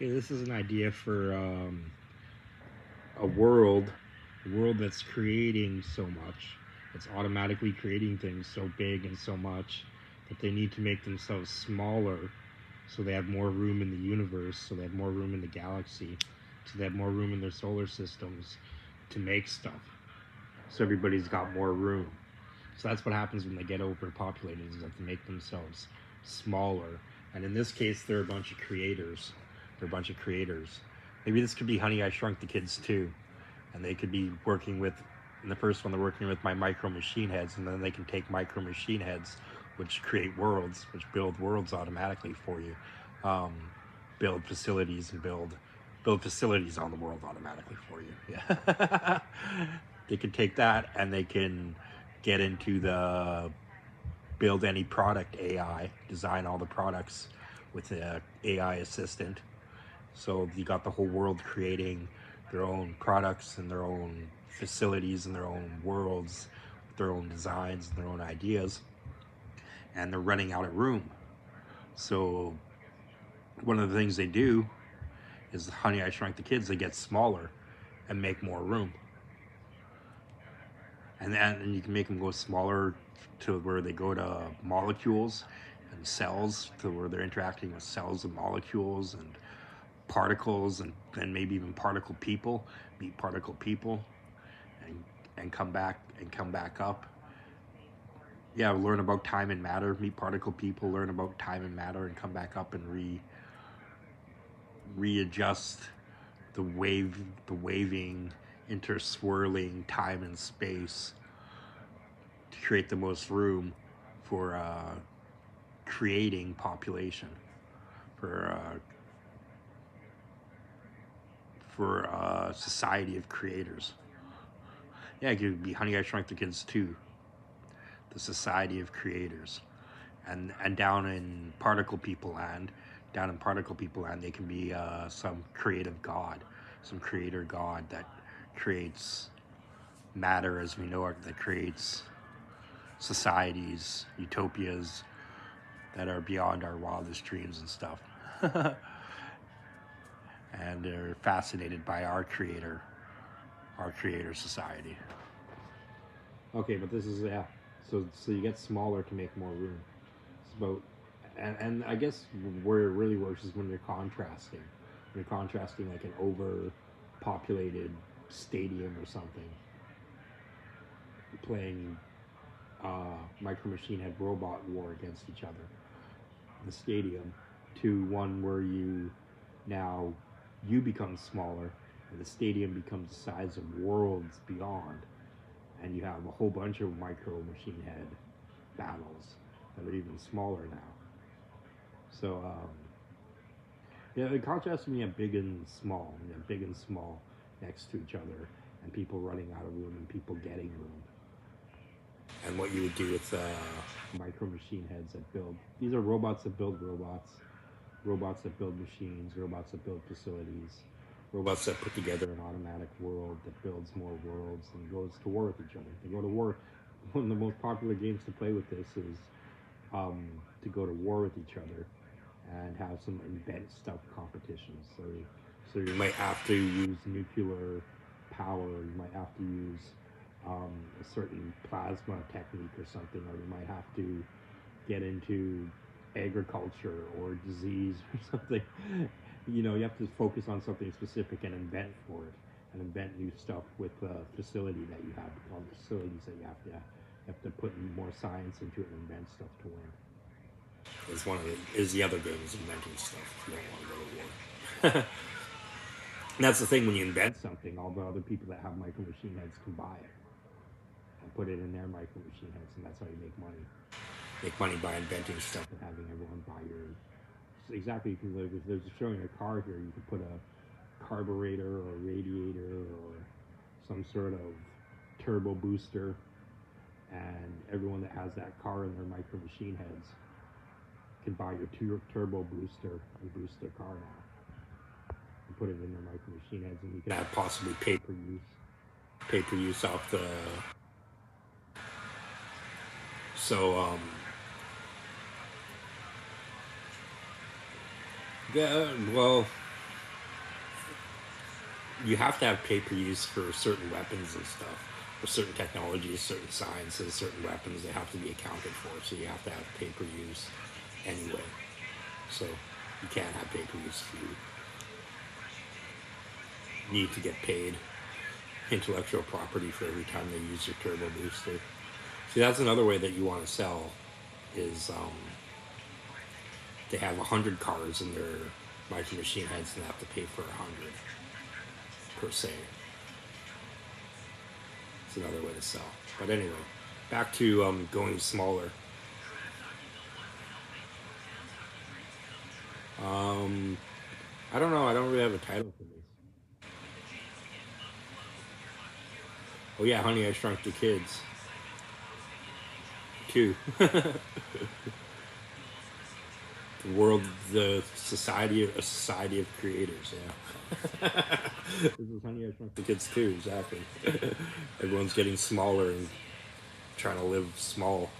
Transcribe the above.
Okay, this is an idea for a world, that's creating so much. It's automatically creating things so big and so much that they need to make themselves smaller so they have more room in the universe, so they have more room in the galaxy, so they have more room in their solar systems to make stuff. So everybody's got more room. So that's what happens when they get overpopulated, is that they make themselves smaller. And in this case, they're a bunch of creators. They're a bunch of creators. Maybe this could be Honey, I Shrunk the Kids too. And they could be working with, in the first one, they're working with my micro machine heads, and then they can take micro machine heads, which create worlds, which build worlds automatically for you. Build facilities and build facilities on the world automatically for you. Yeah. They can take that and they can get into the build any product AI, design all the products with the AI assistant. So you got the whole world creating their own products and their own facilities and their own worlds, their own designs and their own ideas, and they're running out of room. So one of the things they do is Honey, I Shrunk the Kids, they get smaller and make more room. And you can make them go smaller to where they go to molecules and cells, to where they're interacting with cells and molecules and particles, and then maybe even particle people, meet particle people, and come back up. Yeah, learn about time and matter, meet particle people, learn about time and matter, and come back up and readjust the waving, interswirling time and space to create the most room for creating population, for a society of creators. Yeah, it could be Honey, I Shrunk the Kids too. The society of creators. And down in particle people land, they can be some creative god, some creator god that creates matter as we know it, that creates societies, utopias that are beyond our wildest dreams and stuff. And they're fascinated by our creator society. Okay, but this is, yeah. So you get smaller to make more room. It's about, and I guess where it really works is when you're contrasting. When you're contrasting like an overpopulated stadium or something, playing Micro Machine Head Robot War against each other in the stadium, to one where you become smaller and the stadium becomes the size of worlds beyond, and you have a whole bunch of Micro Machine Head battles that are even smaller now. So yeah, the contrast when you have big and small, next to each other, and people running out of room and people getting room. And what you would do with Micro Machine Heads that build, these are robots that build robots, robots that build machines, robots that build facilities, robots that put together an automatic world that builds more worlds and goes to war with each other. They go to war. One of the most popular games to play with this is to go to war with each other and have some invent stuff competitions. So you might have to use nuclear power, you might have to use a certain plasma technique or something, or you might have to get into agriculture or disease or something. You know, you have to focus on something specific and invent for it, and invent new stuff with the facility that you have, all the facilities that you have to put more science into it and invent stuff to win. Is the other game is inventing stuff. You don't want to go to war. And that's the thing, when you invent something, all the other people that have Micro Machine Heads can buy it and put it in their Micro Machine Heads, and that's how you make money. Make money by inventing stuff and having everyone buy your. Exactly, you can, if there's showing a car here, you could put a carburetor or a radiator or some sort of turbo booster, and everyone that has that car in their Micro Machine Heads can buy your turbo booster and boost their car now. Put it in their Micro Machine Heads, and you can have possibly pay per use off the. So yeah, well, you have to have pay-per-use for certain weapons and stuff, for certain technologies, certain sciences, certain weapons. They have to be accounted for, so you have to have pay-per-use anyway. So you can't have pay-per-use if you need to get paid intellectual property for every time they use your turbo booster. See, that's another way that you want to sell is they have 100 cars in their micro machine heads and they have to pay for 100 per se. It's another way to sell. But anyway, back to going smaller. I don't know. I don't really have a title for this. Oh yeah, Honey, I Shrunk the Kids. 2. The society, a society of creators. Yeah. This is Honey, I Shrunk the Kids too. Exactly. Everyone's getting smaller and trying to live small.